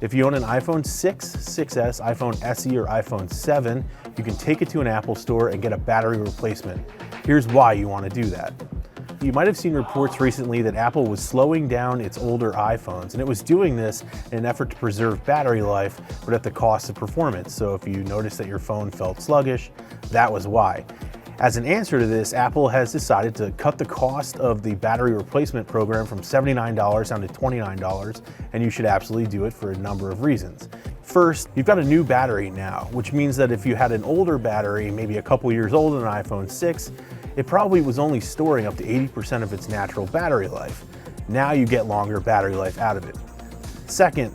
If you own an iPhone 6, 6S, iPhone SE, or iPhone 7, you can take it to an Apple store and get a battery replacement. Here's why you want to do that. You might have seen reports recently that Apple was slowing down its older iPhones, and it was doing this in an effort to preserve battery life, but at the cost of performance. So if you noticed that your phone felt sluggish, that was why. As an answer to this, Apple has decided to cut the cost of the battery replacement program from $79 down to $29, and you should absolutely do it for a number of reasons. First, you've got a new battery now, which means that if you had an older battery, maybe a couple years old, an iPhone 6, it probably was only storing up to 80% of its natural battery life. Now you get longer battery life out of it. Second,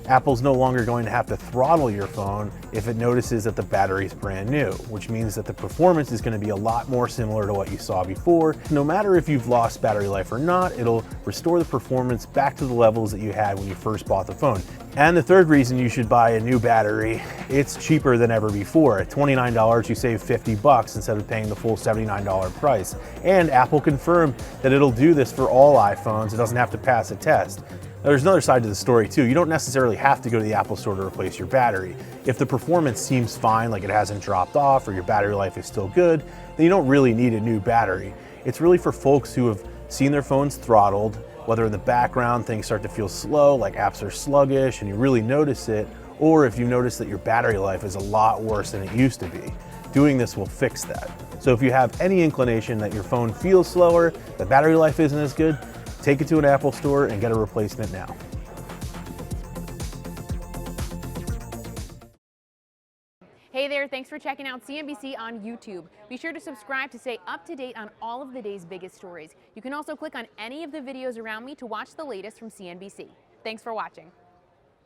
Apple's no longer going to have to throttle your phone if it notices that the battery is brand new, which means that the performance is going to be a lot more similar to what you saw before. No matter if you've lost battery life or not, it'll restore the performance back to the levels that you had when you first bought the phone. And the third reason you should buy a new battery, it's cheaper than ever before. At $29, you save 50 bucks instead of paying the full $79 price. And Apple confirmed that it'll do this for all iPhones. It doesn't have to pass a test. Now, there's another side to the story too. You don't necessarily have to go to the Apple store to replace your battery. If the performance seems fine, like it hasn't dropped off or your battery life is still good, then you don't really need a new battery. It's really for folks who have seen their phones throttled, whether in the background things start to feel slow, like apps are sluggish and you really notice it, or if you notice that your battery life is a lot worse than it used to be. Doing this will fix that. So if you have any inclination that your phone feels slower, the battery life isn't as good, take it to an Apple store and get a replacement now. Hey there, thanks for checking out CNBC on YouTube. Be sure to subscribe to stay up to date on all of the day's biggest stories. You can also click on any of the videos around me to watch the latest from CNBC. Thanks for watching.